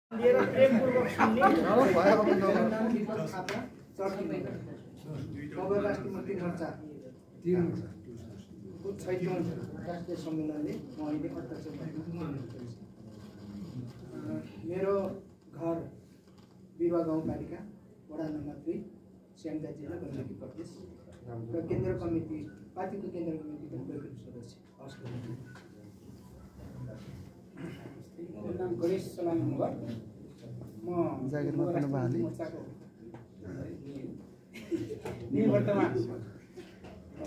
राष्ट्रिय मुक्ति मोर्चा राष्ट्रिय सम्मेलनले म अहिले अध्यक्ष भएको मेरो घर बिरुवा गाउँपालिका वडा नम्बर 2 स्याङ्जा जिल्ला गण्डकी प्रदेश र केन्द्र कमिटी पार्टीको केन्द्र कमिटी पनि सदस्य नाम गणेश सलाम मगर म मोर्चाको निवर्तमान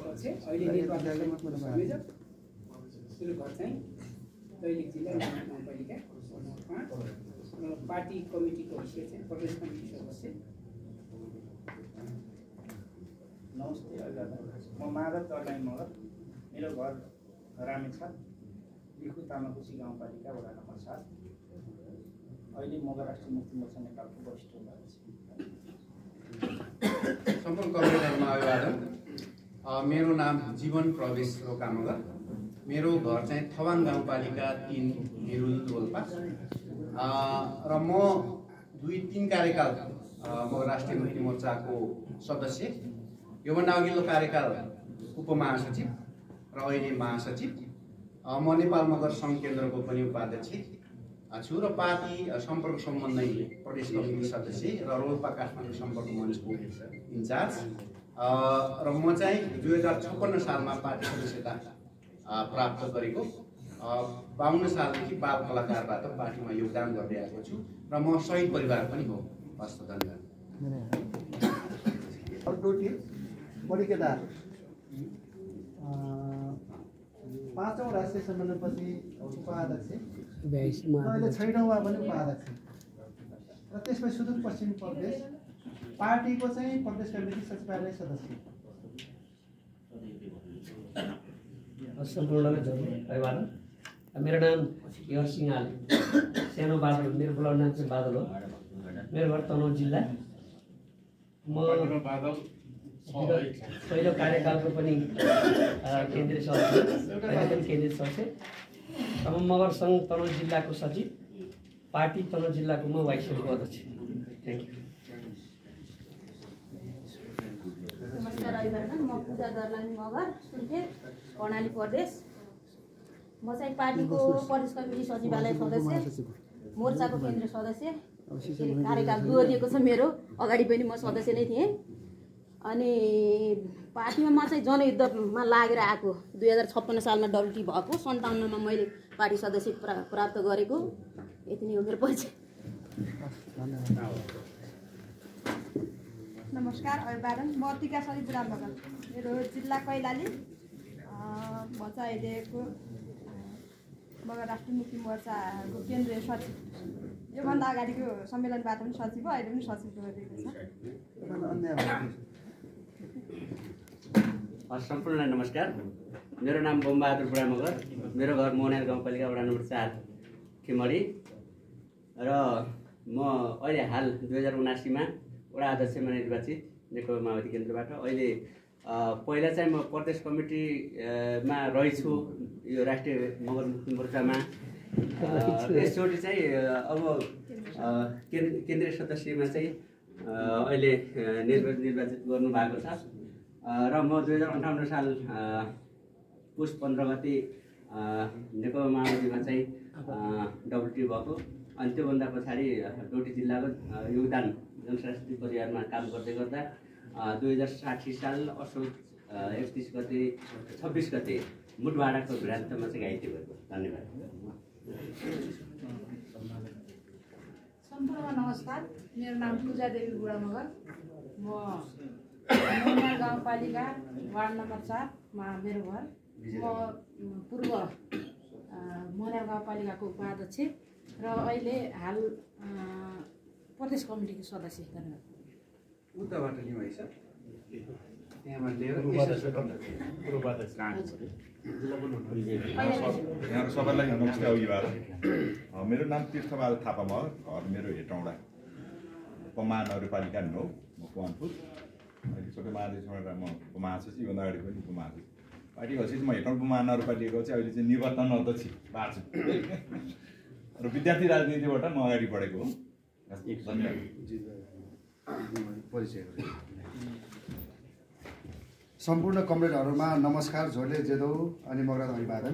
अध्यक्ष अहिले निर्वाचन संयोजक मेरो घर चाहिँ दैलेख जिल्ला गाउँपालिका र पार्टी कमिटीको हैसियत चाहिँ प्रदेश कमिटी सदस्य। नमस्ते म माधव दर्लाइ मगर मेरो घर रामेछाप लिखु तामाकोशी गाउँपालिका वडा नम्बर 7 अहिले मगर राष्ट्रिय मुक्ति मोर्चा नेपालको वरिष्ठ अध्यक्ष। सम्पूर्ण कमिटीमा अभिवादन। मेरो नाम जीवन प्रवेश रोका मगर मेरो घर चाहिँ थवाङ गाउँपालिका 3 निरुल रोल्पा र म 2-3 कार्यकाल म राष्ट्रिय मुक्ति मोर्चाको सदस्य योभन्दा अघिल्लो कार्यकाल उपमहासचिव र अहिले महासचिव म नेपाल मगर सङ्घ केन्द्रको पनि उपाध्यक्ष छु र पार्टी सम्पर्क सम्बन्धी प्रदेश कमिटी सदस्य र रोल्पा काठमाडौँ सम्पर्क मञ्चको इन्चार्ज र म चाहिँ 2056 सालमा पार्टी सदस्यता प्राप्त गरेको 52 सालदेखि बाल कलाकारबाट पार्टीमा योगदान गर्दै आएको छु र म शहीद परिवार पनि हो। हस्त धन्यवाद। पाँचौं राष्ट्रिय सम्मेलनपछि उपाध्यक्ष अहिले 6औँमा पनि उपाध्यक्ष र त्यसमै सुदूरपश्चिम प्रदेश पार्टीको चाहिँ प्रदेश कमिटी सचिवालय सदस्य। सम्पूर्णलाई अभिवादन। मेरो नाम यर सिंहाल सानो बादल मेरो बुढाको नाम चाहिँ बादल हो। मेरो घर तनहुँ जिल्ला। म पहिलो कार्यकालको पनि केन्द्रीय सदस्य अहिले पनि केन्द्रीय सदस्य। अब मगर सङ्घ तनहुँ जिल्लाको सचिव पार्टी तनहुँ जिल्लाको म वाइसको अध्यक्ष। Thank you. नमस्कार अभिवादन। म पूजा दर्लाइ मगर सुर्खेत कर्णाली प्रदेश। म चाहिँ पार्टीको प्रदेश कमिटी सचिवालय सदस्य मोर्चाको केन्द्रीय सदस्य। कार्यकाल दोहोरिएको छ मेरो, अगाडि पनि म सदस्य नै थिएँ। अनि पार्टीमा म चाहिँ जनयुद्धमा लागेर आएको 2056 सालमा डब्ल्युटी भएको 57मा मैले पार्टी सदस्य प्राप्त गरेको। यति नै हो मेरो परिचय। नमस्कार अभिवादन। म टिका सरी बुढा मगर मेरो जिल्ला कैलाली। म चाहिँ अहिलेको मगर राष्ट्रिय मुक्ति मोर्चाको केन्द्रीय सचिव। योभन्दा अगाडिको सम्मेलनबाट पनि सचिव हो, अहिले पनि सचिव गरिएको छ। सम्पूर्णलाई नमस्कार। मेरो नाम बमबहादुर बुढा मगर मेरो घर मोहनाल गाउँपालिका वडा नम्बर 4 खिमडी र म अहिले हाल 2079मा वडा अध्यक्षमा निर्वाचित नेकपा माओवादी केन्द्रबाट। अहिले पहिला चाहिँ म प्रदेश कमिटीमा रहेछु यो राष्ट्रिय मगर मुक्ति मोर्चामा। यसचोटि चाहिँ अब केन्द्रीय सदस्यमा चाहिँ अहिले निर्वाचित गर्नु भएको छ र म 2058 साल पुष 15 गते नेकपा माओवादीमा चाहिँ डब्ल्युटी भएको। अनि त्योभन्दा पछाडि डोटी जिल्लाको योगदान जनशक्ति परिवारमा काम गर्दै गर्दा 2060 साल असोज 26 गते मुटबाडाको भ्रान्तमा चाहिँ घाइते भएको। धन्यवाद। सम्पूर्णमा नमस्कार। मेरो नाम पूजा देवी बुढा मगर। म मोहनाल गाउँपालिका वार्ड नम्बर 4 मा मेरो घर। म पूर्व मोहनाल गाउँपालिकाको उपाध्यक्ष र अहिले हाल प्रदेश कमिटीको सदस्य। धन्यवाद। उताबाट नि भइस त्यहाँबाट लिएर यहाँ सबैलाई नमस्ते अभिवादन। मेरो नाम तीर्थबहादुर थापा मगर, घर मेरो हेटौँडा उपमहानगरपालिका 9 मकवानपुर। अहिले छोटो महादेशबाट म उपमहासचिव, योभन्दा अगाडि पनि उपमहासचिव। पार्टी हसिस म हेटौँडा उपमहानगरपालिकाको चाहिँ अहिले चाहिँ निवर्तन अध्यक्ष भएको छु। र विद्यार्थी राजनीतिबाट म अगाडि बढेको हो। धन्यवाद। सम्पूर्ण कमरेडहरूमा नमस्कार। झोले जेदौ अनि मगराज अभिवादन।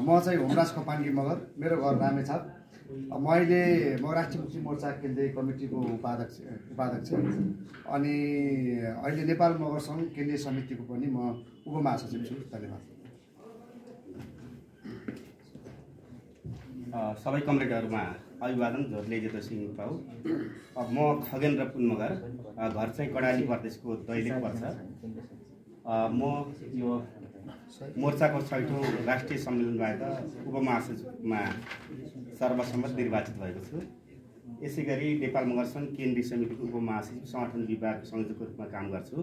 म चाहिँ होमराज खपाङ्गी मगर, मेरो घर रामेछाप। म अहिले राष्ट्रिय मुक्ति मोर्चा केन्द्रीय कमिटीको उपाध्यक्ष अनि अहिले नेपाल मगर सङ्घ केन्द्रीय समितिको पनि म उपमहासचिव छु। धन्यवाद। सबै कमरेडहरूमा अभिवादन। झोले जेदौ सिंह पाउ। अब म खगेन्द्र पुन मगर, घर चाहिँ कडाली प्रदेशको दैलेख पर्छ। म यो मोर्चाको 6औं राष्ट्रिय सम्मेलनबाट उपमहासचिवमा सर्वसम्मत निर्वाचित भएको छु। यसै गरी नेपाल मगर सङ्घ केन्द्रीय समितिको उपमहासचिव सङ्गठन विभाग संयोजकको रूपमा काम गर्छु।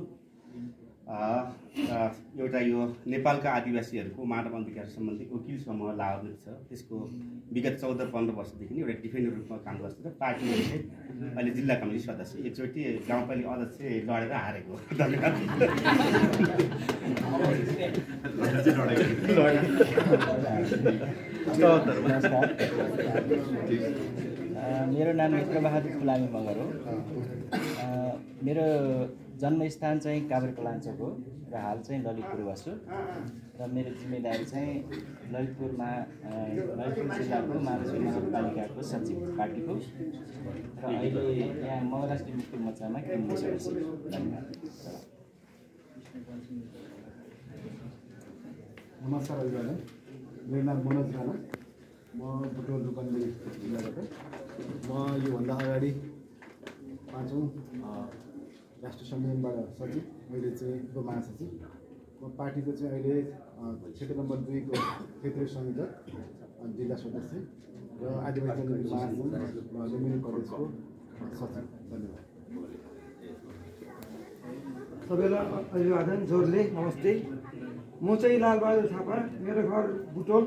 एउटा यो नेपालका आदिवासीहरूको मानव अधिकार सम्बन्धी वकिल समूह लाभान्वित छ, त्यसको विगत 14-15 वर्षदेखि नै एउटा डिफेन्डर रूपमा काम गर्छु र पार्टीमा चाहिँ अहिले जिल्ला कमिटी सदस्य, एकचोटि गाउँपालिका अध्यक्ष लडेर हारेको। धन्यवाद। मेरो नाम मित्रबहादुर फुलामी मगर हो। मेरो जन्मस्थान चाहिँ काभ्रेपलाञ्चोक हो र हाल चाहिँ ललितपुर बस्छु र मेरो जिम्मेदारी चाहिँ ललितपुरमा ललितपुर जिल्लाको मानसी नगरपालिकाको सचिव पार्टीको र अहिले यहाँ मगर राष्ट्रिय मुक्ति मोर्चामा केन्द्रीय सदस्य। धन्यवाद। नमस्कार अभिवादन। मेरो नाम मनोज राणा, म बुटोल रूपन्देही जिल्लाबाट। म योभन्दा अगाडि 5औं राष्ट्रिय सम्मेलनबाट सचिव, अहिले चाहिँ उपमहासचिव। म पार्टीको चाहिँ अहिले क्षेत्र नम्बर 2 को क्षेत्रीय संयोजक, जिल्ला सदस्य र आदिवासी महासङ्घ लुम्बिनी प्रदेशको सचिव। धन्यवाद। सबैलाई अभिवादन। जोरले नमस्ते। म चाहिँ लालबहादुर थापा, मेरो घर बुटोल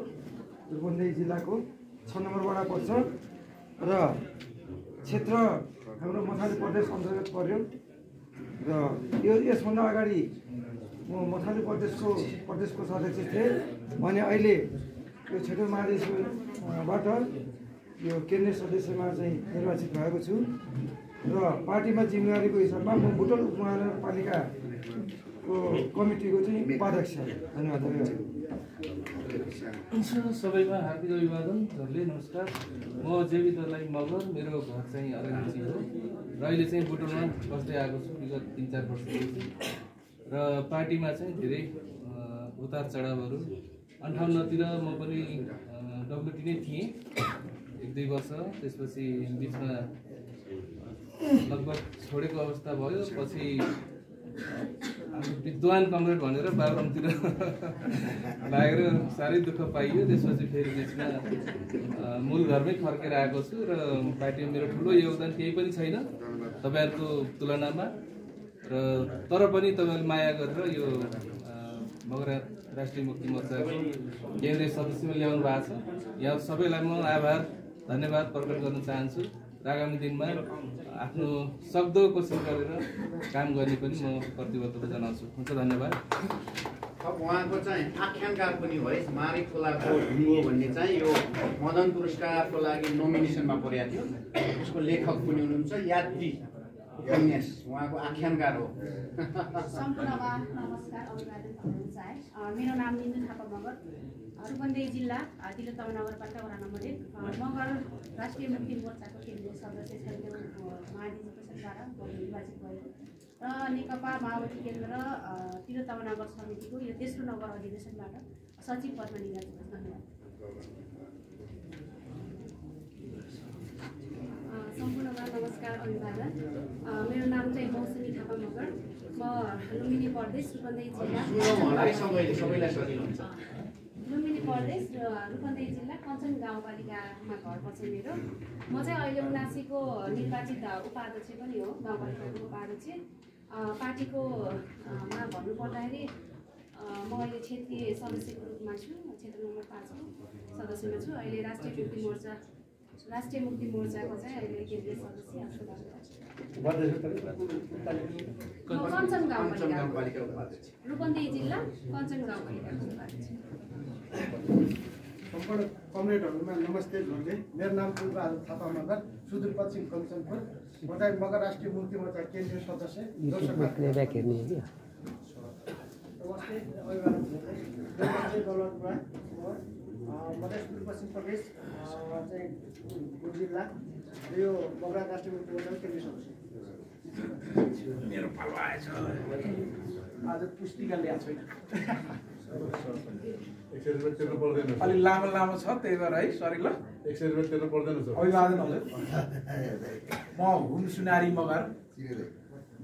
रूपन्देही जिल्लाको 6 नम्बर वडा पर्छ र क्षेत्र हाम्रो मथाली प्रदेश अन्तर्गत पर्यो र यसभन्दा अगाडि म मथाली प्रदेशको सदस्य थिएँ भने अहिले यो क्षेत्र महादेशबाट यो केन्द्रीय सदस्यमा चाहिँ निर्वाचित भएको छु र पार्टीमा जिम्मेवारीको हिसाबमा म बुटोल उपमहानगरपालिकाको कमिटीको चाहिँ उपाध्यक्ष। धन्यवाद। सबैमा हार्दिक अभिवादन। झोले नमस्कार। म जेबी दलाई मगर, मेरो घर चाहिँ अरगेजी हो र अहिले चाहिँ बुटोलमा बस्दै आएको छु विगत 3-4 वर्षदेखि र पार्टीमा चाहिँ धेरै उतार चढावहरू। 58तिर म पनि डब्लुटी नै थिएँ 1-2 वर्ष, त्यसपछि बिचमा लगभग छोडेको अवस्था भयो। पछि विद्वान कमरेड भनेर बाबुरामतिर लागेर साह्रै दुःख पाइयो। त्यसपछि फेरि बिचमा मूल घरमै फर्केर आएको छु र पार्टीमा मेरो ठुलो योगदान केही पनि छैन तपाईँहरूको तुलनामा र तर पनि तपाईँहरूले माया गरेर यो मगर राष्ट्रिय मुक्ति मोर्चाको केन्द्रीय सदस्यमा ल्याउनु भएको छ। यहाँ सबैलाई म आभार धन्यवाद प्रकट गर्न चाहन्छु। आगामी दिनमा आफ्नो सक्दो कोसिस गरेर काम गर्ने पनि म प्रतिबद्धता जनाउँछु। हुन्छ, धन्यवाद। अब उहाँको चाहिँ आख्यानकार पनि हो। मारी खोलाको ढुङ्गो भन्ने चाहिँ यो मदन पुरस्कारको लागि नोमिनेसनमा परेको थियो। उसको लेखक पनि हुनुहुन्छ, यात्री उपन्यास, उहाँको आख्यानकार हो। सम्पूर्णमा नमस्कार, अभिवादन गर्न चाहे। मेरो नाम निन्दु थापा मगर, रूपन्देही जिल्ला तिलोत्तमा नगरपालिका वडा नम्बर 1 मगर राष्ट्रिय मुक्ति मोर्चाको केन्द्रीय सदस्य महाधिवेशनबाट निर्वाचित भएको र नेकपा माओवादी केन्द्र तिलोत्तमा नगर समितिको यो तेस्रो नगर अधिवेशनबाट सचिव पदमा निर्वाचित भएको। धन्यवाद। सम्पूर्णमा नमस्कार, अभिवादन। मेरो नाम चाहिँ मौसमी थापा मगर, म लुम्बिनी प्रदेश रूपन्देही जिल्ला लुम्बिनी प्रदेश र रूपन्देही जिल्ला कञ्चन गाउँपालिकामा घर पर्छ मेरो। म चाहिँ अहिले 79को निर्वाचित उपाध्यक्ष पनि हो, गाउँपालिकाको उपाध्यक्ष। पार्टीको मा भन्नुपर्दाखेरि म अहिले क्षेत्रीय सदस्यको रूपमा छु, क्षेत्र नम्बर 5 को सदस्यमा छु। अहिले राष्ट्रिय मुक्ति मोर्चाको चाहिँ अहिले केन्द्रीय सदस्य कञ्चन गाउँपालिका रूपन्देही जिल्ला कञ्चन गाउँपालिकाको उपाध्यक्ष। सम्पूर्ण कमरेडहरूमा नमस्ते भन्दै मेरो नाम पुष्पबहादुर थापा मगर सुदूरपश्चिम कञ्चनपुर म चाहिँ मगर राष्ट्रिय मुक्ति मोर्चा केन्द्रीय सदस्य नमस्ते म चाहिँ सुदूरपश्चिम प्रदेश चाहिँ जिल्ला यो मगर राष्ट्रिय मुक्ति मोर्चा केन्द्रीय सदस्य मेरो पालो आएछ आज पुस्तिका ल्याएको छैन अलि लामो छ त्यही भएर है सरी ल 100 रुपियाँ तिर्नु पर्दैन सर अभिवादन हजुर म हुम सुनारी मगर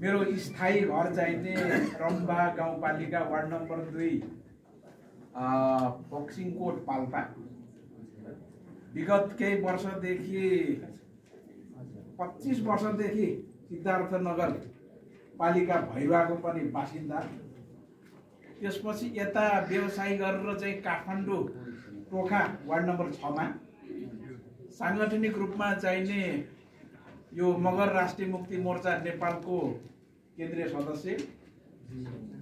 मेरो स्थायी घर चाहिने रम्बा गाउँपालिका वार्ड नम्बर 2 बक्सिङकोट पाल्पा विगत केही वर्षदेखि 25 वर्षदेखि सिद्धार्थनगर पालिका भैरवाको पनि बासिन्दा त्यसपछि यता व्यवसाय गरेर चाहिँ काठमाडौँ टोखा वार्ड नम्बर 6 मा सांगठनिक रूपमा चाहिने यो मगर राष्ट्रिय मुक्ति मोर्चा नेपालको केन्द्रीय सदस्य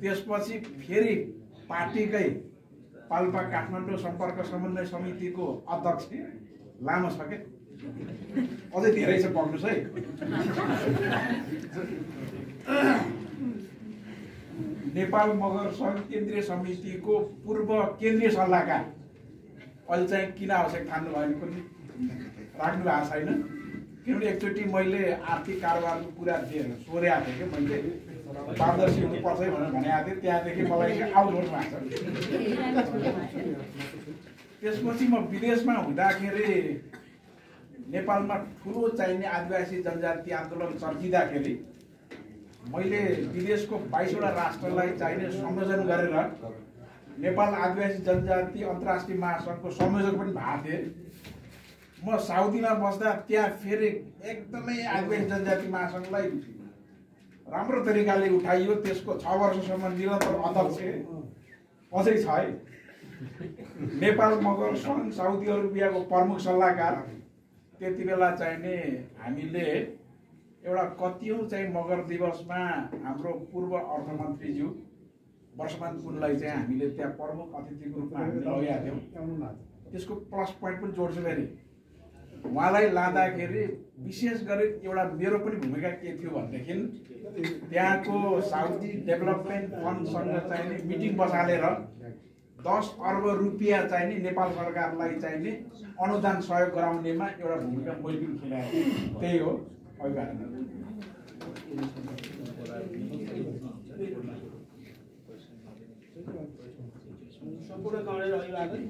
त्यसपछि फेरि पार्टीकै पाल्पा काठमाडौँ सम्पर्क समन्वय समितिको अध्यक्ष लामो छ के अझै धेरै छ पढ्नुस् है नेपाल मगर सङ्घ केन्द्रीय समितिको पूर्व केन्द्रीय सल्लाहकार अहिले चाहिँ किन आवश्यक ठान्नु भयो पनि राख्नु भएको छैन किनभने एकचोटि मैले आर्थिक कारोबारको कुरा सोधेको थिएँ कि मैले पारदर्शी हुनुपर्छ भनेर भनेको थिएँ त्यहाँदेखि मलाई आउट गर्नु भएको छ त्यसपछि म विदेशमा हुँदाखेरि नेपालमा ठुलो चाहिने आदिवासी जनजाति आन्दोलन चर्किँदाखेरि मैले विदेशको 22 वटा राष्ट्रलाई चाहिने संयोजन गरेर नेपाल आदिवासी जनजाति अन्तर्राष्ट्रिय महासङ्घको संयोजक पनि भएको थिएँ म साउदीमा बस्दा त्यहाँ फेरि एकदमै आदिवासी जनजाति महासङ्घलाई राम्रो तरिकाले उठाइयो त्यसको 6 वर्षसम्म निरन्तर अध्यक्ष अझै छ है नेपाल मगर सङ्घ साउदी अरबियाको प्रमुख सल्लाहकार त्यति बेला चाहिने हामीले एउटा कतिौं चाहिँ मगर दिवसमा हाम्रो पूर्व अर्थमन्त्रीज्यू वर्षमान कुनलाई चाहिँ हामीले त्यहाँ प्रमुख अतिथिको रूपमा हामीले लगेका थियौँ त्यसको प्लस पोइन्ट पनि जोड्छु फेरि उहाँलाई लाँदाखेरि विशेष गरी एउटा मेरो पनि भूमिका के थियो भनेदेखि त्यहाँको साउदी डेभलपमेन्ट फन्डसँग चाहिने मिटिङ बसालेर 10 अर्ब रुपियाँ चाहिने नेपाल सरकारलाई चाहिने अनुदान सहयोग गराउनेमा एउटा भूमिका मैले पनि खेलाएको थिएँ त्यही हो अभिवादन सम्पूर्ण कमरेड अभिवादन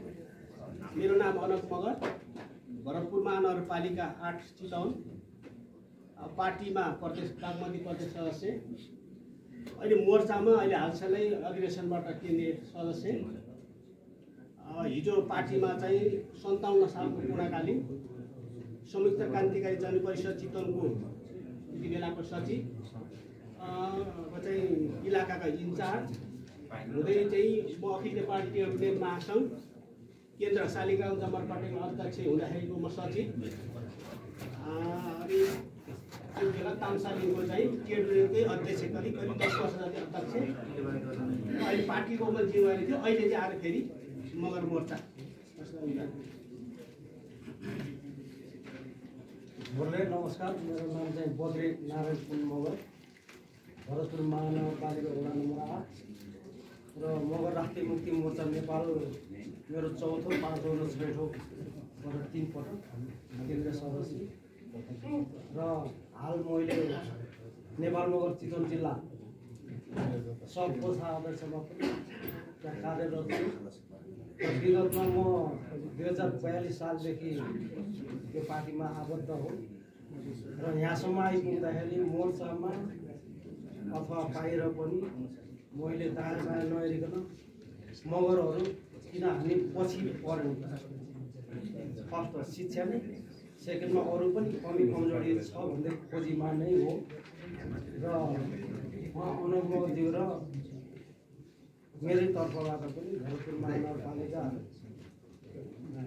मेरो नाम अनक मगर भरतपुर महानगरपालिका 8 चितवन पार्टीमा प्रदेश बागमती प्रदेश सदस्य अहिले मोर्चामा अहिले हालसालै अधिवेशनबाट केन्द्रीय सदस्य हिजो पार्टीमा चाहिँ 57 सालको पूर्णकालीन संयुक्त क्रान्तिकारी जनपरिषद चितवनको त्यति बेलाको सचिव चाहिँ इलाकाका इन्चार्ज हुँदै चाहिँ म अखिल नेपाली टेबल महासङ्घ केन्द्र शालिग्राम जमर पटेल अध्यक्ष हुँदाखेरिको म सचिव अनि त्यो बेला तामसालिङको चाहिँ ट्रेड युनियनकै अध्यक्ष करिब 10 वर्ष जति अध्यक्ष अहिले पार्टीको म जिम्मेवारी थियो अहिले चाहिँ आएर फेरि मगर मोर्चा नमस्कार मेरो नाम चाहिँ बद्रे नारायण पुन मगर भरतपुर महानगरपालिका वडा नम्बर 8 र मगर राष्ट्रिय मुक्ति मोर्चा नेपाल मेरो 4औं 5औं र 6औं 3 पटक केन्द्रीय सदस्य र हाल मैले नेपाल मगर चितवन जिल्ला सब कोषा अध्यक्षमा पनि त्यहाँ कार्यरत छु र विगतमा म 2042 सालदेखि यो पार्टीमा आबद्ध हो र यहाँसम्म आइपुग्दाखेरि मोर्चामा अथवा बाहिर पनि मैले दायाँ बायाँ नहेरिकन मगरहरू किन हामी पछि पढ्यौँ फर्स्ट शिक्षा नै सेकेन्डमा अरू पनि कमी कमजोरी छ भन्ने खोजीमा नै हो र अनुभवज्यू र मेरै तर्फबाट पनि भरतपुर महानगरपालिका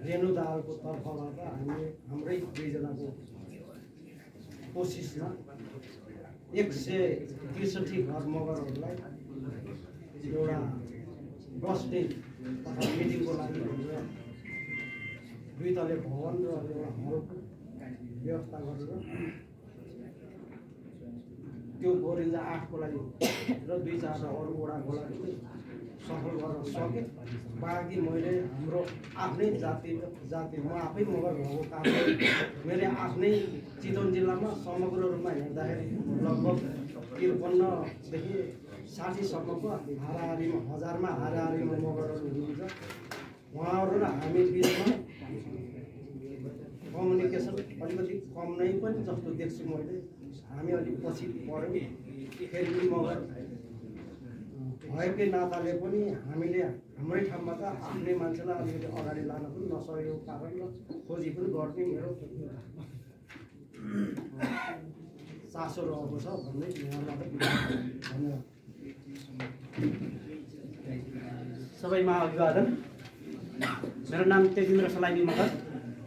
रेणु दाहालको तर्फबाट हाम्रै दुईजनाको कोसिसमा 163 घर मगरहरूलाई एउटा बस डे तथा मिटिङको लागि 2 तले भवन र एउटा हलको व्यवस्था गरेर त्यो बोरिन्जा 8 को लागि र 2-4 अरू वडाको लागि सफल गर्न सकेँ। बाँकी मैले हाम्रो आफ्नै जाति म आफै मगर भएको कारणले मैले आफ्नै चितवन जिल्लामा समग्र रूपमा हेर्दाखेरि लगभग 53देखि 60सम्मको हाराहारीमा 1000मा हाराहारीमा मगरहरू हुनुहुन्छ। उहाँहरू र हामी बिचमा कम्युनिकेसन अलिकति कम नै पनि जस्तो देख्छु मैले। हामी अलिक पछि पऱ्यौँ। फेरि पनि मगर भएकै नाताले पनि हामीले हाम्रै ठाउँमा त आफ्नै मान्छेलाई अलिकति अगाडि लान पनि नसकेको कारण र खोजी पनि गर्ने मेरो चासो रहेको छ भन्दै यहाँलाई धन्यवाद। सबैमा अभिवादन। मेरो नाम तेजेन्द्र सलाइनी मगर,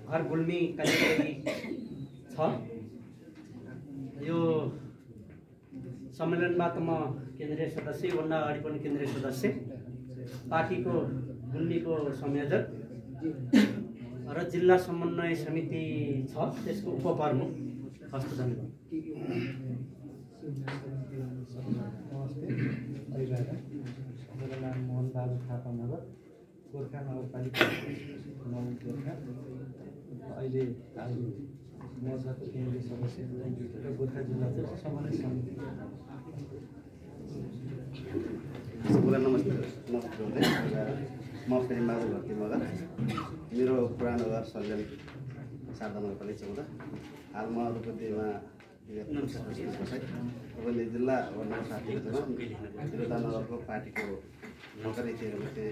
घर गुल्मी कालीगढी छ। यो सम्मेलनमा त म केन्द्रीय सदस्य, भन्दा अगाडि पनि केन्द्रीय सदस्य, पार्टीको गुल्मीको संयोजक र जिल्ला समन्वय समिति छ त्यसको उपप्रमुख। हस्त धन्यवाद। मेरो नाम मोहन बहादुर थापा मगर, गोर्खा नगरपालिका 9 गोर्खा, अहिले मोर्चाको केन्द्रीय सदस्य र गोर्खा जिल्ला चाहिँ समन्वय समिति। सबैलाई नमस्ते। म फेरि माधव भर्ती मगर, मेरो पुरानो घर सञ्जन शारदा नगरपालिका 14। हाल म रूपन्देहीमा रूपन्देही जिल्ला वार्ड नम्बर 7 नगरको पार्टीको मकरै तेह्रमुखे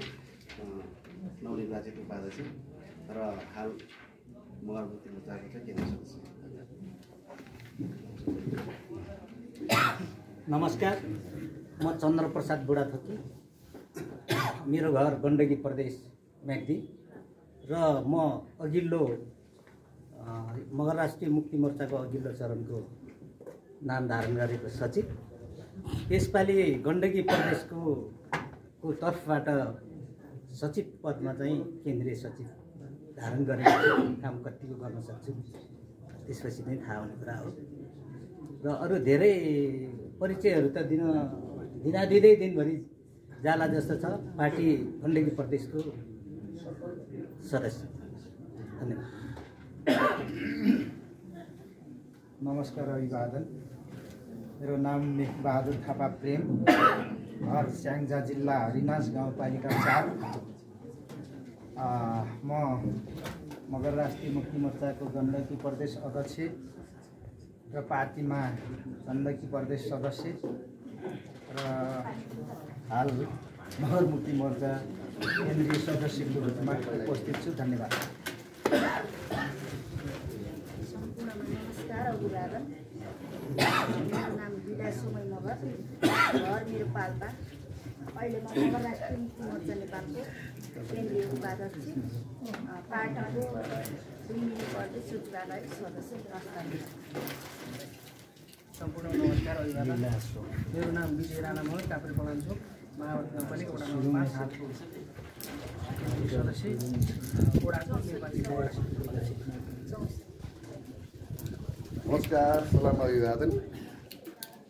नवनिर्वाचित उपाध्यक्ष र हाल मगर मुक्ति मोर्चाको चाहिँ केन्द्रीय सदस्य। नमस्कार, म चन्द्रप्रसाद बुढाथोकी, मेरो घर गण्डकी प्रदेश म्याग्दी र म अघिल्लो मगर राष्ट्रिय मुक्ति मोर्चाको अघिल्लो चरणको नाम धारण गरेको सचिव। यसपालि गण्डकी प्रदेशको तर्फबाट सचिव पदमा चाहिँ केन्द्रीय सचिव धारण गरेको काम कतिको गर्न सक्छु त्यसपछि नै थाहा हुने कुरा हो। र अरू धेरै परिचयहरू त दिनादिँदै दिनभरि जाला जस्तो छ। पार्टी गण्डकी प्रदेशको सदस्य। धन्यवाद। नमस्कार, अभिवादन। मेरो नाम मेघबहादुर थापा प्रेम, घर स्याङ्जा जिल्ला हरिनास गाउँपालिका 4। म मगर राष्ट्रिय मुक्ति मोर्चाको गण्डकी प्रदेश अध्यक्ष र पार्टीमा गण्डकी प्रदेश सदस्य र हाल मगर मुक्ति मोर्चा केन्द्रीय सदस्यको रूपमा उपस्थित छु। धन्यवाद। नमस्कार, अभिवादन। मेरो नाम विलास सोमै मगर, घर मेरो पाल्पा। अहिले म मगर राष्ट्रिय मुक्ति मोर्चा नेपालको केन्द्रीय उपाध्यक्ष, पार्टीको गुल्मी प्रदेश सचिवालय सदस्य। सम्पूर्ण नमस्कार, अभिवादन। मेरो नाम विजय राणा मगर, काभ्रेपलाञ्चोक माओवादी गाउँपालिका वडा नम्बर 5 सदस्य, वडाको निर्वाचित सदस्य। नमस्कार, सलाम, अभिवादन।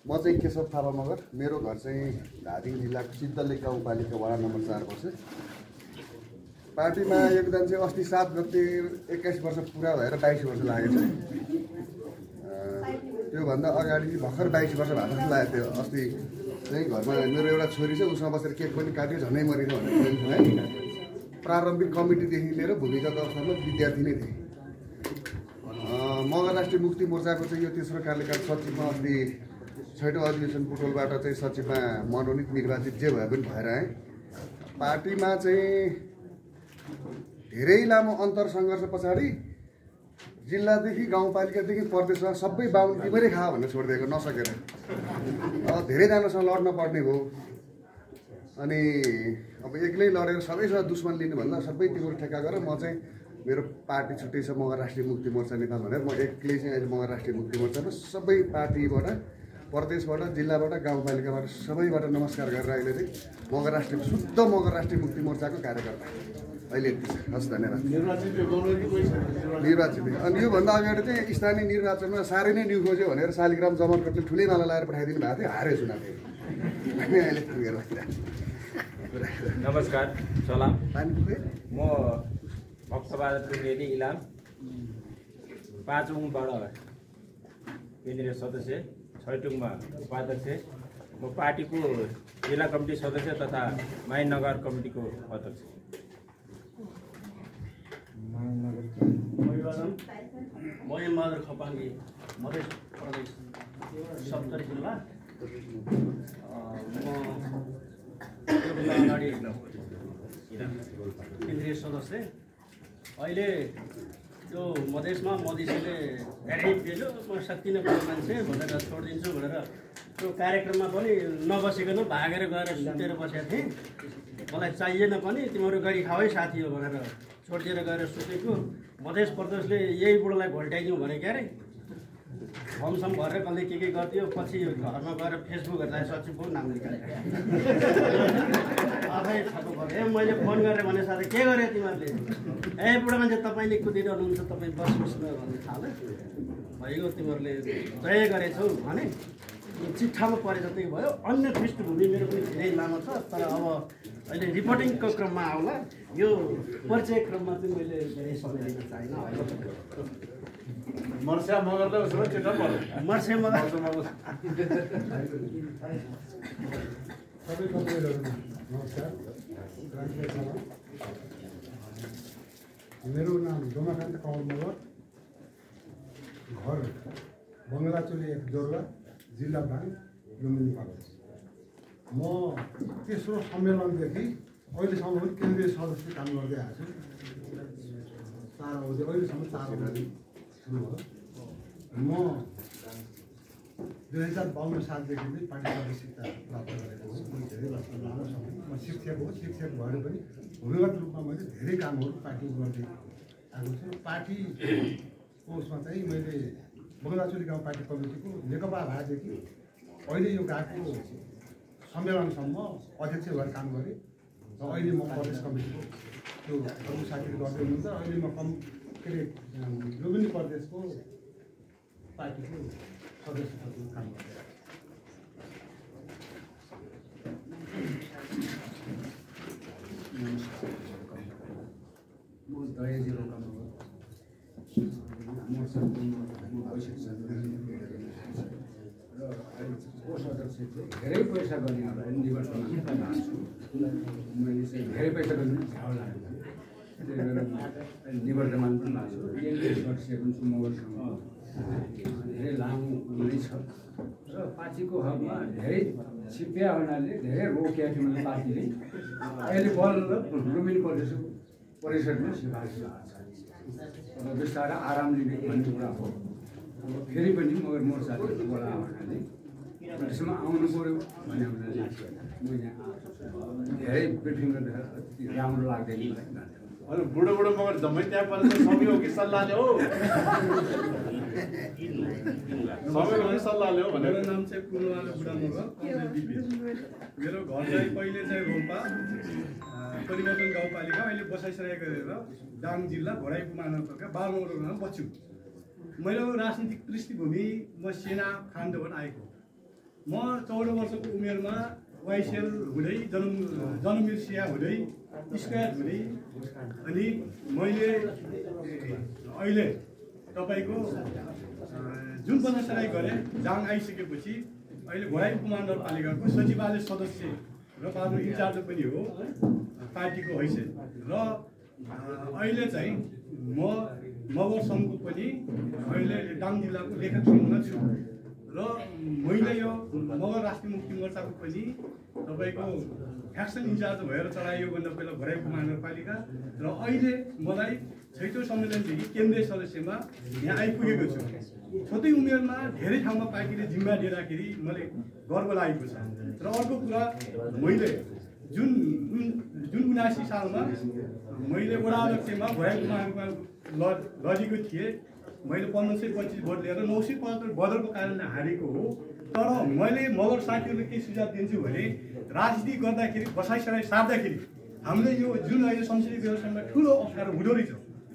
म चाहिँ केशव थापा मगर, मेरो घर चाहिँ धादिङ जिल्लाको सिद्धलेक गाउँपालिका वडा नम्बर 4 पर्छ। पार्टीमा योगदान चाहिँ अस्ति 7 गते 21 वर्ष पुरा भएर 22 वर्ष लागेको छ। त्योभन्दा अगाडि भर्खर 22 वर्ष भएको जस्तो लागेको थियो। अस्ति चाहिँ घरमा मेरो एउटा छोरी छ, उसँग बसेर केक पनि काट्यो, झनै मरिन भनेर है। प्रारम्भिक कमिटीदेखि लिएर भूमिगत अवस्थामा विद्यार्थी नै थिएँ। मगर राष्ट्रिय मुक्ति मोर्चाको चाहिँ यो तेस्रो कार्यकाल सचिवमा अस्ति 6औं अधिवेशन बुटोलबाट चाहिँ सचिवमा मनोनित निर्वाचित जे भए पनि भएर आएँ। पार्टीमा चाहिँ धेरै लामो अन्तर सङ्घर्ष पछाडि जिल्लादेखि गाउँपालिकादेखि प्रदेशमा सबै बाहुन तिमीरै खा भनेर छोडिदिएको नसकेर धेरैजनासँग लड्न पर्ने भयो। अनि अब एक्लै लडेर सबैसँग दुश्मन लिनुभन्दा सबै तिम्रो ठेक्का गरेर म चाहिँ मेरो पार्टी छुट्टै छ मगर राष्ट्रिय मुक्ति मोर्चा नेपाल भनेर म एक्लै चाहिँ अहिले मगर राष्ट्रिय मुक्ति मोर्चामा सबै पार्टीबाट, प्रदेशबाट, जिल्लाबाट, गाउँपालिकाबाट सबैबाट नमस्कार गरेर अहिले चाहिँ मगर राष्ट्रिय मुक्ति मोर्चाको कार्यकर्ता। अहिले यति छ। हस् धन्यवाद। निर्वाचित निर्वाचित अनि योभन्दा अगाडि चाहिँ स्थानीय निर्वाचनमा साह्रै नै न्यु खोज्यो भनेर शालिग्राम जमर्कटले ठुलै माला लगाएर पठाइदिनु भएको थियो, हारे चुनाव थियो। अहिले पुगेर नमस्कार, सलाम। म भक्तबहादुर रेली इलाम 5औँबाट केन्द्रीय सदस्य, 6टुङमा उपाध्यक्ष। म पार्टीको जिल्ला कमिटी सदस्य तथा माइनगर कमिटीको अध्यक्ष। महेन्द्र खपाङ्गी, मध्य प्रदेश 70 जिल्ला। म अगाडि केन्द्रीय सदस्य। अहिले त्यो मधेसमा मोदीजीले धेरै दियो, म सक्दिनँ मान्छे भनेर छोडिदिन्छु भनेर त्यो कार्यक्रममा पनि नबसिकन भागेर गएर सुतेर बसेको थिएँ। मलाई चाहिएन पनि, तिमीहरू गरी खाऊ है साथी हो भनेर छोडिदिएर गएर सुतेको। मध्य प्रदेशले यही बुढोलाई भोल्टाइदिउँ भने क्या अरे फर्मसम भरेर कसले के गर्थ्यो। पछि घरमा गएर फेसबुक हेर्दा सचिवको नाम निकालेको आफै छापो पऱ्यो। मैले फोन गरेर भने साथै के गरे तिमीहरूले? बुढा मान्छे तपाईँले कुदिरहनुहुन्छ, तपाईँ बस्नुहोस् न भन्ने थाल्यो। भइगयो, तिमीहरूले तय गरेछौ भने चिट्ठामा परे जति भयो। अन्य पृष्ठभूमि मेरो पनि धेरै लामो छ, तर अब अहिले रिपोर्टिङको क्रममा आउला। यो परिचय क्रममा चाहिँ मैले धेरै समय लिन चाहिनँ। मर्स्या मगरले उसो चिठा पर्यो। मर्स्या मगर नमस्कार। मेरो नाम डोमाकान्त कमल मगर, घर बङ्गलाचोली 1 जोरवा, जिल्ला बाङ, लुम्बिनी प्रदेश। म तेस्रो सम्मेलनदेखि अहिलेसम्म पनि केन्द्रीय सदस्य काम गर्दै आएको छु। 4 अवधि अहिलेसम्म 4 अवधि सुरु भयो। म 2052 सालदेखि चाहिँ पार्टी सदस्यता प्राप्त गरेको हो। धेरै वर्ष लामो समय म शिक्षक हो। शिक्षक भएर पनि भूमिगत रूपमा मैले धेरै कामहरू पार्टीको गर्दै आएको छु। पार्टीको उसमा चाहिँ मैले बङ्गलाचोली गाउँ पार्टी कमिटीको नेकपा राजदेखि अहिले यो गएको सम्मेलनसम्म अध्यक्ष भएर काम गरेँ। र अहिले म प्रदेश कमिटीको त्यो अरू साथीहरू गर्दै हुनुहुन्छ। अहिले म के अरे लुम्बिनी प्रदेशको पार्टीको सदस्यको काम गर्दै म दयाजी रोकामा र कोष अध्यक्ष धेरै पैसा गर्ने होला निर्वाचनमा मैले चाहिँ धेरै पैसा गर्ने झ्याउ लाग्यो। निवर्तमान पनि लाग्छु, केन्द्रीय सदस्य पनि छु। मगरसँग धेरै लामो नै छ र पार्टीको हकमा धेरै छिप्या हुनाले धेरै रोकिया थियो मलाई पार्टीले। अहिले बल्ल लुम्बिनी परिषदमा सिफारिस भएको छ र बिस्तारै आराम लिने भन्ने कुरा हो। अब फेरि पनि मगर मोर्चाले बोला भन्नाले त्यसमा आउनु पऱ्यो भन्ने हुनाले म यहाँ धेरै ब्रिफिङ गर्दा राम्रो लाग्दैन। अरू बुढो बुढो मगर जम्मै त्यहाँ परेर समय हो कि सल्लाहले हो? समय हो कि सल्लाहले हो भनेर। मेरो नाम चाहिँ पूर्णवाला बुढा मगर। मेरो घर चाहिँ पहिले चाहिँ रोल्पा परिवर्तन गाउँपालिका, अहिले बसाइसराई गरेर दाङ जिल्ला घोडाई महानगरपालिका 12 नम्बरमा बच्छु। मेरो राजनीतिक पृष्ठभूमि म सेना खाण्डबाट आएको। म 14 वर्षको उमेरमा वाइसिएल हुँदै जनमिर्सिया हुँदै स्क्वायर हुँदै अनि मैले अहिले तपाईँको जुन बसाइसराई गरेँ जाङ आइसकेपछि अहिले घोडाई उपमहानगरपालिकाको सचिवालय सदस्य र बाबु इन्चार्ज पनि हो पार्टीको हैसियत। र अहिले चाहिँ म मगर सङ्घको पनि अहिले दाङ जिल्लाको लेखक सङ्घमा छु। र मैले यो मगर राष्ट्रिय मुक्ति मोर्चाको पनि तपाईँको फ्याक्सन इन्चार्ज भएर चलाइयो भन्दा पहिला घोडाई उपमहानगरपालिका र अहिले मलाई 6औँ सम्मेलनदेखि केन्द्रीय सदस्यमा यहाँ आइपुगेको छु। छोटै उमेरमा धेरै ठाउँमा पार्टीले जिम्मा दिँदाखेरि मलाई गर्व लागेको छ। र अर्को कुरा, मैले जुन 79 सालमा मैले वडा अध्यक्षमा घोडाई उपमहानगरपालिका लडेको थिएँ। मैले 1525 भोट लिएर 975 बदलको कारणले हारेको हो। तर मैले मगर साथीहरूले के सुझाव दिन्छु भने राजनीति गर्दाखेरि बसाइसराई सार्दाखेरि हामीले यो जुन अहिले संसदीय व्यवस्थामा ठुलो अप्ठ्यारो हुँदो रहेछ।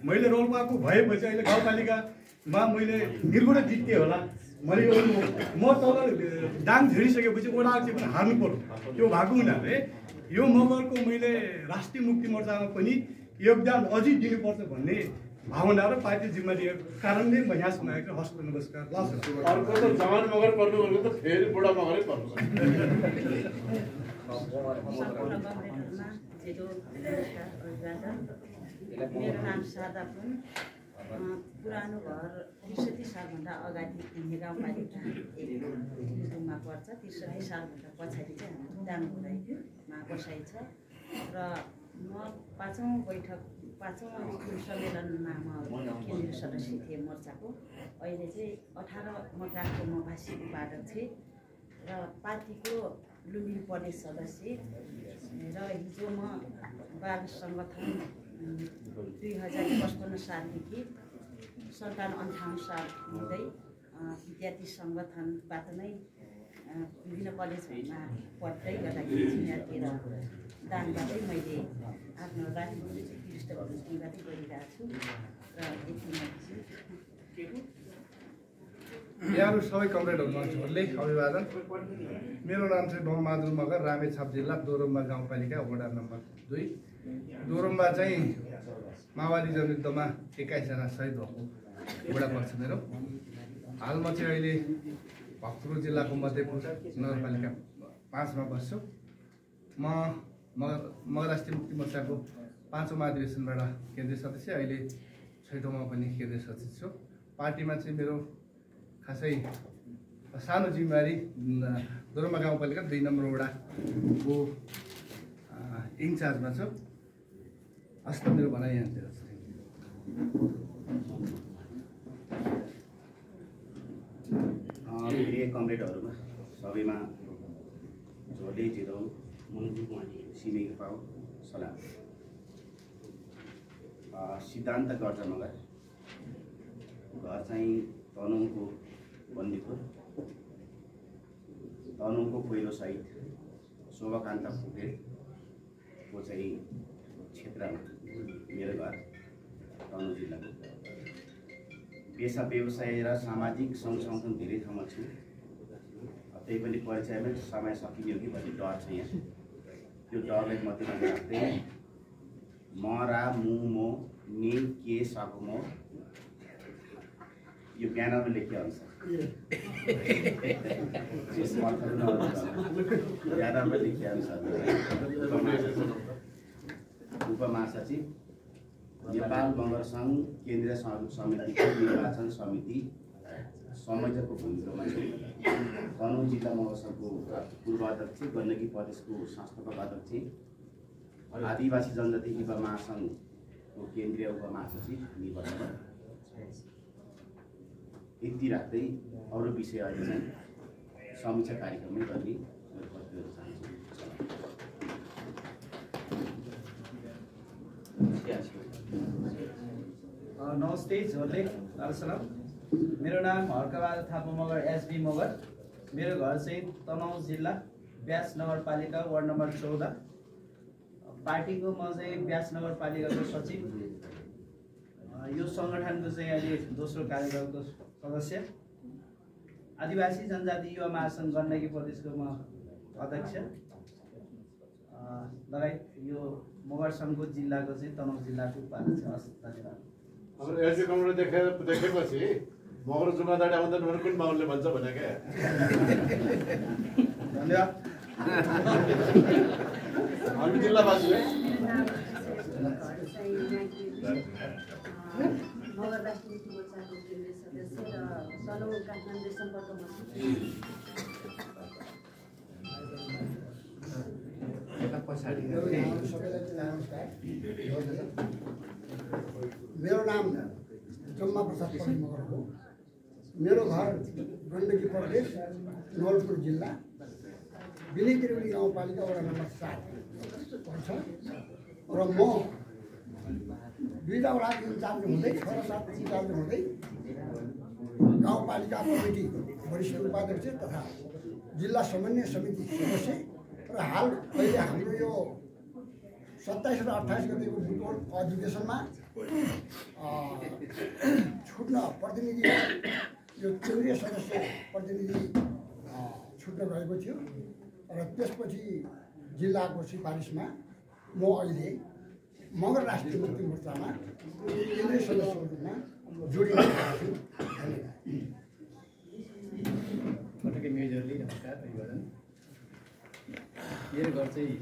मैले रोल्पाको भएपछि अहिले गाउँपालिकामा मैले निर्गुणा जित्थेँ होला। मैले यो म तल दाङ झेडिसकेपछि वडा अध्यक्ष पनि हार्नु पर्यो। त्यो भएको हुनाले यो मगरको मैले राष्ट्रिय मुक्ति मोर्चामा पनि योगदान अझै दिनुपर्छ भन्ने भावना र पार्टी जिम्मा दिएको कारणले म यहाँसम्म आएको हस्त नमस्कार। अर्को त जवान मगर पर्नु भनेको त फेरि बुढा मगरै पर्नु। मेरो नाम शारदा पुन। पुरानो घर ६३ सालभन्दा अगाडि हिँड्ने गाउँपालिका रुममा पर्छ। ६३ सालभन्दा पछाडि चाहिँ हाम्रो दाङगुराईमा बसाइ छ र म पाँचौँ सम्मेलनमा म केन्द्रीय सदस्य थिएँ मोर्चाको। अहिले चाहिँ 18 मकानको म भाषी उपाध्यक्ष थिएँ र पार्टीको लुम्बिनी प्रदेश सदस्य र हिजो म बाल सङ्गठन 2055 सालदेखि सरकार 58 साल हुँदै विद्यार्थी सङ्गठनबाट नै विभिन्न कलेजहरूमा पढ्दै गर्दाखेरि छिमेकीतिर दानबाटै मैले आफ्नो राजनीतिक पृष्ठभूमिबाटै गरिरहेको छु र यहाँहरू सबै कमरेडहरूमा झोरले अभिवादन। मेरो नाम चाहिँ बमबहादुर मगर, रामेछाप जिल्ला दोरुम्बा गाउँपालिका वडा नम्बर 2। दोरुम्बा चाहिँ माओवादी जनयुद्धमा 21 जना शहीद भएको वडा पर्छ मेरो। हाल म चाहिँ अहिले भक्तपुर जिल्लाको मध्यपुर नगरपालिका 5 मा बस्छु। म राष्ट्रिय मुक्ति मोर्चाको 5औं महाधिवेशनबाट केन्द्रीय सदस्य, अहिले 6औँमा पनि केन्द्रीय सदस्य छु। पार्टीमा चाहिँ मेरो खासै सानो जिम्मेवारी दोरुम्बा गाउँपालिका 2 नम्बर वडाको इन्चार्जमा छु। हस्त मेरो भनाइ यहाँतिर छ। प्रिय कमरेडहरूमा सबैमा झोले जिरो मुन्टुको सिमेको पाउ सलाम। सिद्धान्त गर्छ मगर घर चाहिँ तनहुँको बन्दीपुर। तनहुँको पहिलो शहीद शोभाकान्त फुटेलको चाहिँ क्षेत्रमा मेरो घर तनहुँ जिल्लाको। पेसा व्यवसाय र सामाजिक सङ्घ संगठन धेरै ठाउँमा छु। त्यही पनि परिचयमै समय सकिने हो कि भन्ने डर छ यहाँ। त्यो डरलाई मध्यमा राख्दै म रा मु मो नि के सक मो यो ब्यानरमा लेखे अनुसार ब्यानरमा लेखे अनुसार उपमहासचिव नेपाल मगर सङ्घ केन्द्रीय समितिको निर्वाचन समिति संयोजकको भूमिकामा छु। तनहुँ जिल्ला मगर सङ्घको पूर्व अध्यक्ष, गण्डकी प्रदेशको संस्थापक अध्यक्ष, आदिवासी जनजाति युवा महासङ्घको केन्द्रीय उपमहासचिव निर्वाचन। यति राख्दै अरू विषय अहिले चाहिँ समीक्षा कार्यक्रममै गर्ने प्रतिक्रिया चाहन्छु। नमस्ते झोरले सलाम। मेरो नाम हर्कबहादुर थापा मगर एसबी मगर। मेरो घर चाहिँ तनहुँ जिल्ला व्यास नगरपालिका वार्ड नम्बर 14। पार्टीको म चाहिँ व्यास नगरपालिकाको सचिव, यो सङ्गठनको चाहिँ अहिले दोस्रो कार्यकालको सदस्य, आदिवासी जनजाति युवा महासङ्घ गण्डकी प्रदेशको म अध्यक्ष लगायत यो मगर सङ्घको जिल्लाको चाहिँ तनहुँ जिल्लाको उपाध्यक्ष। हस्, धन्यवाद। हाम्रो एसबी कमरेड देखेपछि मगर जुम्मेदारी आउँदैन भने कुन माहौलले भन्छ भने क्या। धन्यवाद। हामी जिल्लावासी मगर राष्ट्रिय मुक्ति मोर्चाको केन्द्रीय सदस्य र तनहुँ काठमाडौँ सम्पर्कमा छु। मेरो नाम जम्मा प्रसाद मगर हो। मेरो घर गण्डकी प्रदेश नवलपुर जिल्ला बिली त्रिवेणी गाउँपालिका वडा नम्बर 7 पर्छ र म 2 वडा इन्चार्ज हुँदै 6-7 इन्चार्ज हुँदै गाउँपालिका कमिटी वरिष्ठ उपाध्यक्ष तथा जिल्ला समन्वय समिति सदस्य र हाल अहिले हाम्रो यो 27 र 28 गतिको बुटोल अधिवेशनमा छुट्न प्रतिनिधि यो केन्द्रीय सदस्य प्रतिनिधि छुट्न गएको थियो र त्यसपछि जिल्लाको सिफारिसमा म अहिले मगर राष्ट्रिय मुक्ति मोर्चामा केन्द्रीय सदस्यको रूपमा जोडिएको छु। पटके मेजरले नमस्कार अभिवादन। मेरो घर चाहिँ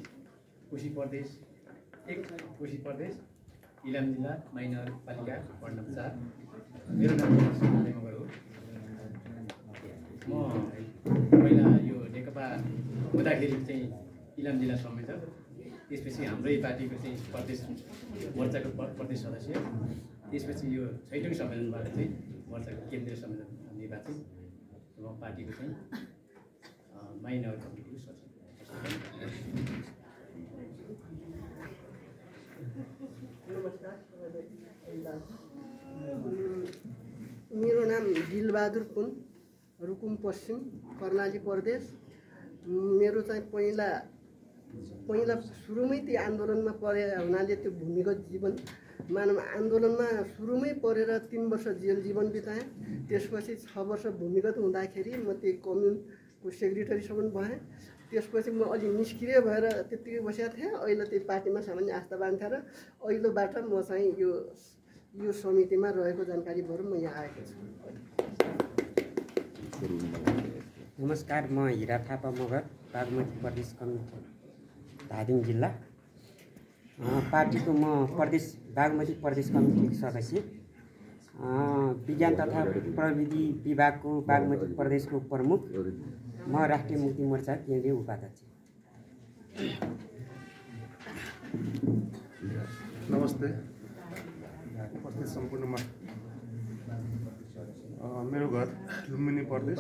कोशी प्रदेश कोशी प्रदेश इलाम जिल्ला माई नगरपालिका वार्ड नम्बर 4। मेरो नाम सुमन मगर हो। म पहिला यो नेकपा हुँदाखेरि चाहिँ इलाम जिल्ला संयोजक, त्यसपछि हाम्रै पार्टीको चाहिँ प्रदेश मोर्चाको प्रदेश सदस्य, त्यसपछि यो 6औं सम्मेलनबाट चाहिँ मोर्चाको केन्द्रीय सम्मेलन निर्वाचित म पार्टीको चाहिँ माई नगर कमिटीको सचिव। मेरो नाम दिलबहादुर पुन, रुकुम पश्चिम कर्णाली प्रदेश। मेरो चाहिँ पहिला सुरुमै त्यो आन्दोलनमा परे हुनाले त्यो भूमिगत जीवन मानव आन्दोलनमा सुरुमै परेर 3 वर्ष जेल जीवन बिताएँ। त्यसपछि 6 वर्ष भूमिगत हुँदाखेरि म त्यो कम्युनको सेक्रेटरीसम्म भएँ। त्यसपछि म अलि निष्क्रिय भएर त्यतिकै बसेको थिएँ। अहिले त्यो पार्टीमा सामान्य आस्था बाँध्थेँ र अहिलेबाट म चाहिँ यो समितिमा रहेको जानकारी भएर म यहाँ आएको छु। नमस्कार, म हिरा थापा मगर, बागमती प्रदेश कमिटी धादिङ जिल्ला। पार्टीको म बागमती प्रदेश कमिटीको सदस्य, विज्ञान तथा प्रविधि विभागको बागमती प्रदेशको प्रमुख, म राष्ट्रिय मुक्ति मोर्चा केन्द्रीय उपाध्यक्ष। नमस्ते, उपस्थित सम्पूर्णमा। मेरो घर लुम्बिनी प्रदेश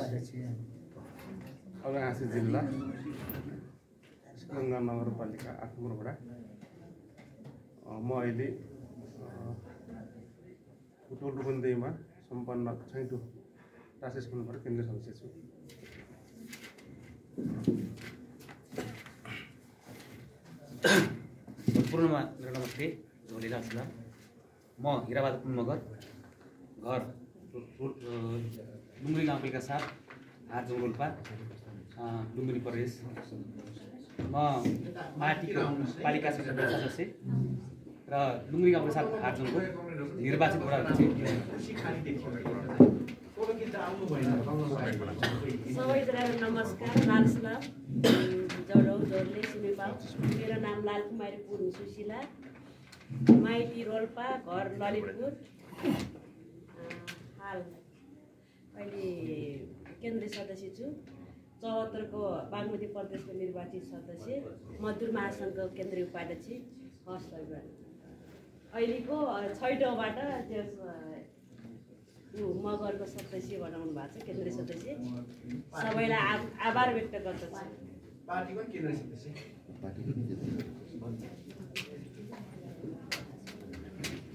अर्घाहाँसी जिल्ला गङ्गा नगरपालिका 8 नम्बर वडा। म अहिले बुटोल रूपन्देहीमा सम्पन्न 6औं राष्ट्रिय सम्मेलनबाट केन्द्रीय सदस्य छु। सम्पूर्णमा मेरो नमस्ते, झोलेला जिल्ला। म हिराबहादुर मगर, घर डुङ्ग्री गाउँपालिका 7 हाजोङ रोल्पा, लुम्बिनी प्रदेश। म पार्टीको पालिका सदस्य र डुङ्ग्री गाउँपालिका 7 हाजोङको निर्वाचित वडा सबैजनालाई नमस्कार, लालसलाम, जडौ जोरले सिमेपाल। मेरो नाम लालकुमारी पुन सुशीला, माइती रोल्पा, घर ललितपुर। हाल अहिले केन्द्रीय सदस्य छु। 74 को बागमती प्रदेशको निर्वाचित सदस्य, मजदुर महासङ्घको केन्द्रीय उपाध्यक्ष। हस् अहिलेको 6औँबाट मगरको सदस्य बनाउनु भएको छ, केन्द्रीय सदस्य। सबैलाई आभार व्यक्त गर्दछु। पार्टीको केन्द्रीय सदस्य।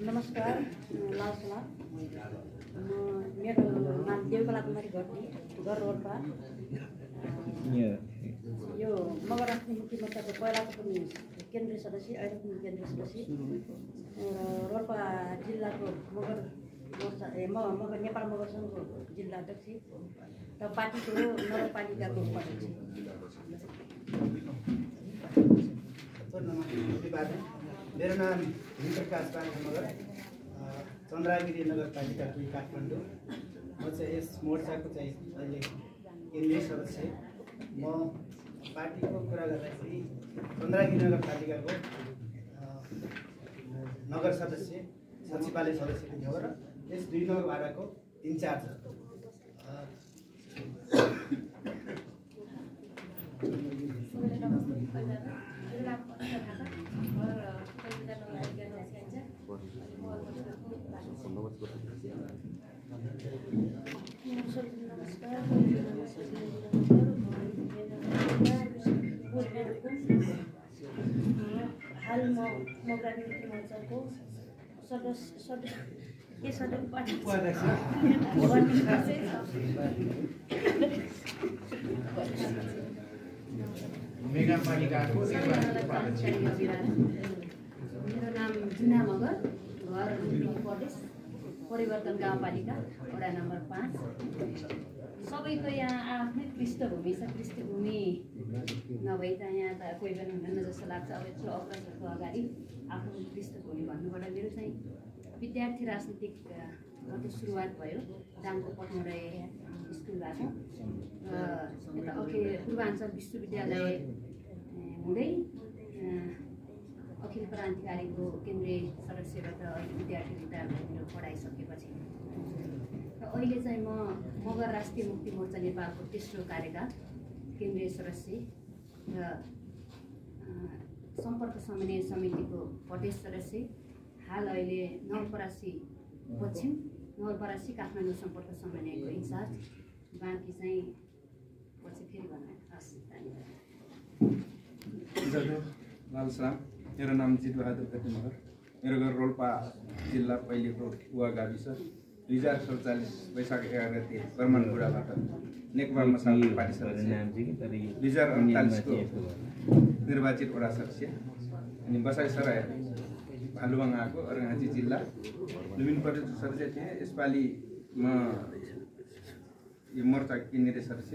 नमस्कार, लालसलाम। मेरो नाम देवकला कुमारी घटी, घर रोल्पा। यो मगर राष्ट्रिय मुक्ति मोर्चाको पहिलाको पनि केन्द्रीय सदस्य, अहिले पनि केन्द्रीय सदस्य। रोल्पा जिल्लाको मगर मोर्चा मगर नेपाल मगर सङ्घको जिल्ला अध्यक्ष र पार्टीको नगरपालिकाको उपाध्यक्ष। मेरो नाम प्रकाश मगर, चन्द्रागिरी नगरपालिका 2 काठमाडौँ। म चाहिँ यस मोर्चाको चाहिँ अहिले केन्द्रीय सदस्य। म पार्टीको कुरा गर्दाखेरि चन्द्रागिरी नगरपालिकाको नगर सदस्य, सचिवालय सदस्य पनि हो र यस 2 नगरपालिकाको इन्चार्ज हो। हाल म मगर मुक्ति मोर्चाको मेगापालिकाको जुना मगर, घर लुम्बिनी प्रदेश, परिवर्तन गाउँपालिका वडा नम्बर 5। सबैको यहाँ आफ्नै पृष्ठभूमि छ। पृष्ठभूमि नभई त यहाँ त कोही पनि हुँदैन जस्तो लाग्छ। अब यत्रो अग्रसरको अगाडि आफ्नो पृष्ठभूमि भन्नुपर्दा मेरो चाहिँ विद्यार्थी राजनीतिक सुरुवात भयो दाङको पटमरै स्कुलबाट। यता पूर्वाञ्चल विश्वविद्यालय हुँदै अखिल क्रान्तिकारीको केन्द्रीय सदस्यबाट विद्यार्थी रिटायर मेरो पढाइसकेपछि र अहिले चाहिँ म मगर राष्ट्रिय मुक्ति मोर्चा नेपालको तेस्रो कार्यकाल केन्द्रीय सदस्य र सम्पर्क समन्वय समितिको प्रदेश सदस्य। हाल अहिले नवलपरासी पश्चिम, नवलपरासी काठमाडौँ सम्पर्क समन्वयको इन्चार्ज। बाँकी चाहिँ पछि फेरि भन्नु। हस्, लाल सलाम। मेरो नाम जितबहादुर गति मगर। मेरो घर रोल्पा जिल्ला पहिलेको उवा गाविस। 2047 वैशाख 11 गते बर्मनगुडाबाट नेकपा मसाल पार्टी सदस्य। 2048 को निर्वाचित वडा सदस्य। अनि बसाइसराई भालुवाङ आएको अर्घाँची जिल्ला लुम्बिनी प्रदेशको सदस्य थिएँ। यसपालि म यो मोर्चा केन्द्रीय सदस्य,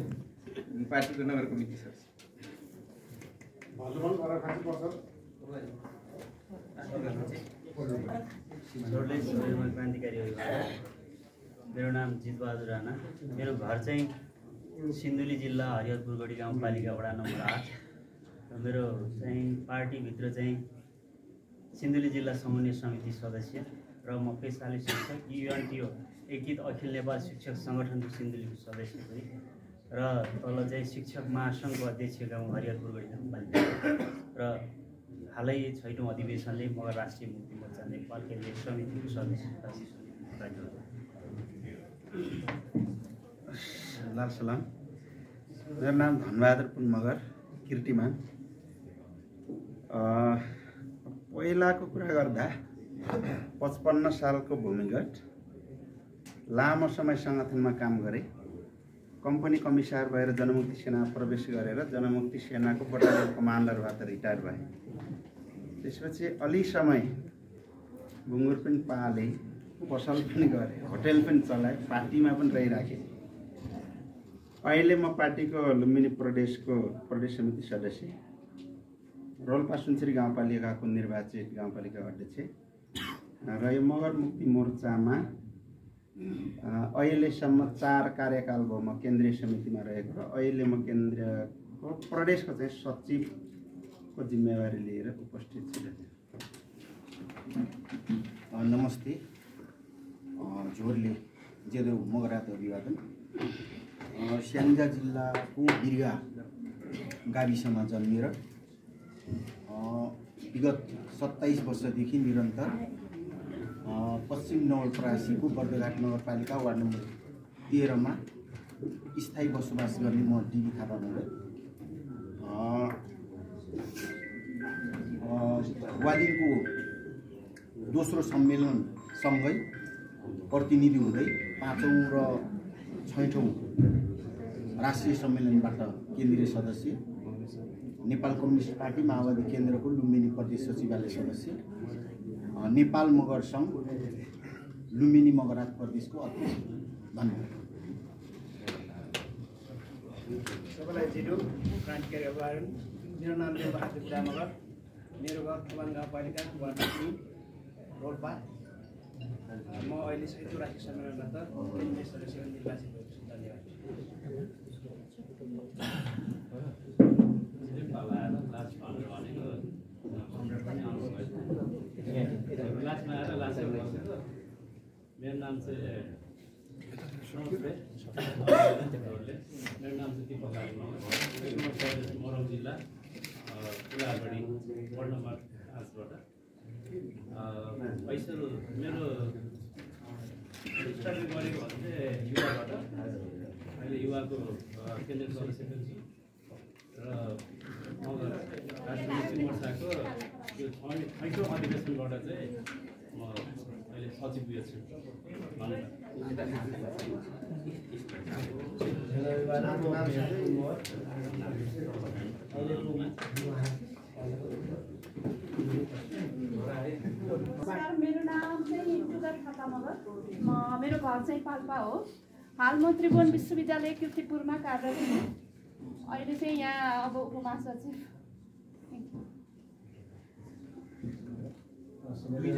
पार्टीको नगर कमिटी सदस्य। क्रान्तिकारी अभिभावक। मेरो नाम जितबहादुर राणा। मेरो घर चाहिँ सिन्धुली जिल्ला हरिहरपुरगढी गाउँपालिका वडा नम्बर 8 र मेरो चाहिँ पार्टीभित्र चाहिँ सिन्धुली जिल्ला समन्वय समिति सदस्य र म पेसाले शिक्षक। युएनटिओ एकीकृत अखिल नेपाल शिक्षक सङ्गठनको सिन्धुलीको सदस्य पनि र तल चाहिँ शिक्षक महासङ्घको अध्यक्ष गाउँ हरिहरपुरगढी गाउँपालिका र हालै 6औँ अधिवेशनले मगर राष्ट्रिय मुक्ति मोर्चा नेपाल केन्द्रीय समितिको सदस्य। लाल सलाम। मेरो नाम धनबहादुर पुन मगर, कीर्तिमान। पहिलाको कुरा गर्दा 55 सालको भूमिगत लामो समय सङ्गठनमा काम गरेँ। कम्पनी कमिसार भएर जनमुक्ति सेना प्रवेश गरेर जनमुक्ति सेनाको बटालियन कमान्डरबाट रिटायर भएँ। त्यसपछि अलि समय भुङ्गुर पनि पालेँ, पसल पनि गरेँ, होटेल पनि चलाएँ, पार्टीमा पनि रहिराखेँ। अहिले म पार्टीको लुम्बिनी प्रदेशको प्रदेश समिति सदस्य, रोल्पा सुनसरी गाउँपालिकाको निर्वाचित गाउँपालिका अध्यक्ष र यो मगर मुक्ति मोर्चामा अहिलेसम्म 4 कार्यकाल भयो म केन्द्रीय समितिमा रहेको र अहिले म केन्द्रको प्रदेशको चाहिँ सचिवको जिम्मेवारी लिएर उपस्थित छु। नमस्ते। झोरले जेदो मगरात अभिवादन। स्याङ्जा जिल्लाको बिरगा गाविसमा जन्मेर विगत 27 वर्षदेखि निरन्तर पश्चिम नवलपरासीको बर्दघाट नगरपालिका वार्ड नम्बर 13 मा स्थायी बसोबास गर्ने म डिबी थापा मगर। वालिङको दोस्रो सम्मेलनसँगै प्रतिनिधि हुँदै 5औं र 6औं राष्ट्रिय सम्मेलनबाट केन्द्रीय सदस्य, नेपाल कम्युनिस्ट पार्टी माओवादी केन्द्रको लुम्बिनी प्रदेश सचिवालय सदस्य, नेपाल मगर सङ्घ लुम्बिनी मगरात प्रदेशको अध्यक्ष। धन्यवाद। सबैलाई जिडो क्रान्तिकारी अभिवादन। मेरो नाम देवबहादुर बुढा मगर। मेरो घर थवाङ गाउँपालिका वार्ड 3 रोल्पा। म अहिले 6औं राष्ट्रिय सम्मेलनबाट केन्द्रीय सदस्य निर्वाचित भएको छु। धन्यवाद। मेरो नाम चाहिँ दिपक मरङ जिल्ला कुलागढी वार्ड नम्बर 5बाट। पैसा मेरो स्टार्टिङ गरेको भने चाहिँ युवाबाट, अहिले युवाको केन्द्रीय सदस्य पनि छु र मगर राष्ट्रिय मुक्ति मोर्चाको यो 6औं अधिवेशनबाट चाहिँ म अहिले सचिव छु। नमस्कार, मेरो नाम चाहिँ टुगर थापा मगर। मेरो घर चाहिँ पाल्पा हो। हाल म त्रिभुवन विश्वविद्यालय कीर्तिपुरमा कार्यरत छु। अहिले चाहिँ यहाँ अब उपमा सचिव।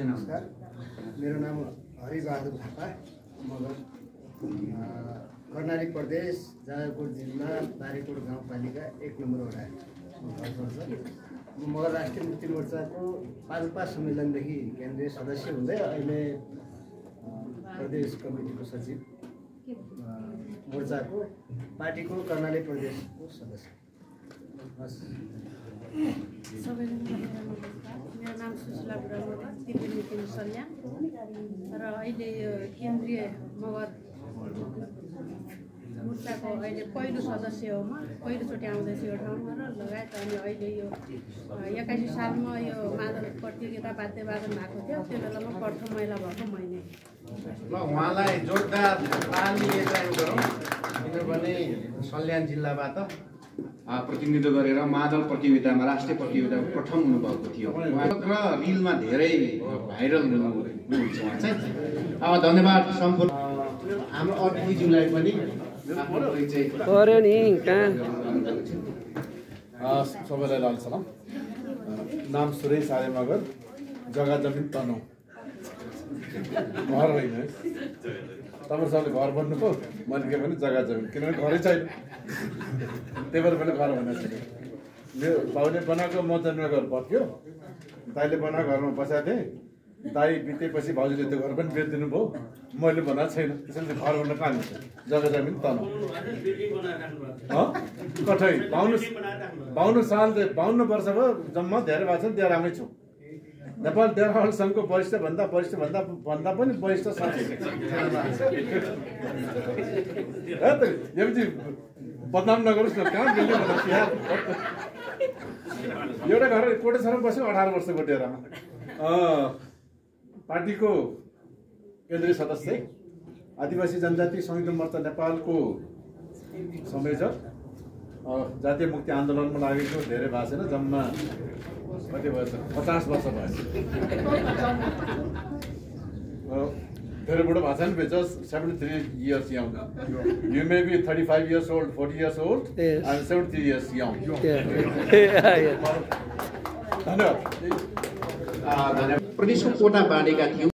नमस्कार, मेरो नाम हरिबहादुर थापा मगर, कर्णाली प्रदेश जाजरकोट जिल्ला बारीकोट गाउँपालिका 1 नम्बर वडा घर पर्छ। म मगर राष्ट्रिय मुक्ति मोर्चाको पाल्पा सम्मेलनदेखि केन्द्रीय सदस्य हुँदै अहिले प्रदेश कमिटीको सचिव, मोर्चाको पार्टीको कर्णाली प्रदेशको सदस्य। मेरो नाम सुशीला बुढा मगर, त्रिवेणी मिटिङ सल्यान र अहिले यो केन्द्रीय मगर मोर्चाको अहिले पहिलो सदस्य हो। म पहिलोचोटि आउँदैछु यो ठाउँमा र लगायत अनि अहिले यो 81 सालमा यो मादल प्रतियोगिता वाद्यवादन भएको थियो, त्यो बेलामा प्रथम महिला भएको मैले। ल उहाँलाई जोरदार ताली गरौँ, किनभने सल्यान जिल्लाबाट प्रतिनिधित्व गरेर मादल प्रतियोगितामा राष्ट्रिय प्रतियोगितामा प्रथम हुनुभएको थियो र रिलमा धेरै भाइरल हुनुहुन्छ उहाँ चाहिँ। धन्यवाद सम्पूर्ण हाम्रो अतिथिज्यूलाई पनि पर्यो नि कहाँ। सबैलाई लाल सलाम। नाम सुरेश आर्य मगर, जग्गा जमिन तनहुँ, घर होइन है। तपाईँ सबले घर भन्नु पो, मैले के भने जग्गा जमिन, किनभने घरै छैन, त्यही भएर मैले घर भनेको छु। मेरो बाउले बनाएको म जन्मेको घर पर्थ्यो, दाइले बनाएको घरमा बसेको थिएँ। दाइ बितेपछि भाउजूले त्यो घर पनि बेचिदिनु भयो, मैले बनाएको छैन, त्यसैले घर भन्न कहाँ हुन्छ। जग्गा जमिन तनहुँ कठै 52 साल 52 वर्ष भयो जम्मा, धेरै भएको छ। देरामै छु, नेपाल देरावाल सङ्घको वरिष्ठ भन्दा पनि वरिष्ठ साथी। बदनाम नगरोस् न, कहाँ दिल्ली एउटा घर कोटेश्वरमा बस्यो 18 वर्षको डेरामा। पार्टीको केन्द्रीय सदस्य, आदिवासी जनजाति संयुक्त मोर्चा नेपालको संयोजक, जातीय मुक्ति आन्दोलनमा लागेको धेरै भएको छैन, जम्मा कति भयो 50 वर्ष भयो। धेरै बुढो भएको छैन, just 73 years young. You may be 35 years old, 40 years old, and 73 years young. धन्यवाद। प्रदेशको कोटा बाँडेका थियौँ।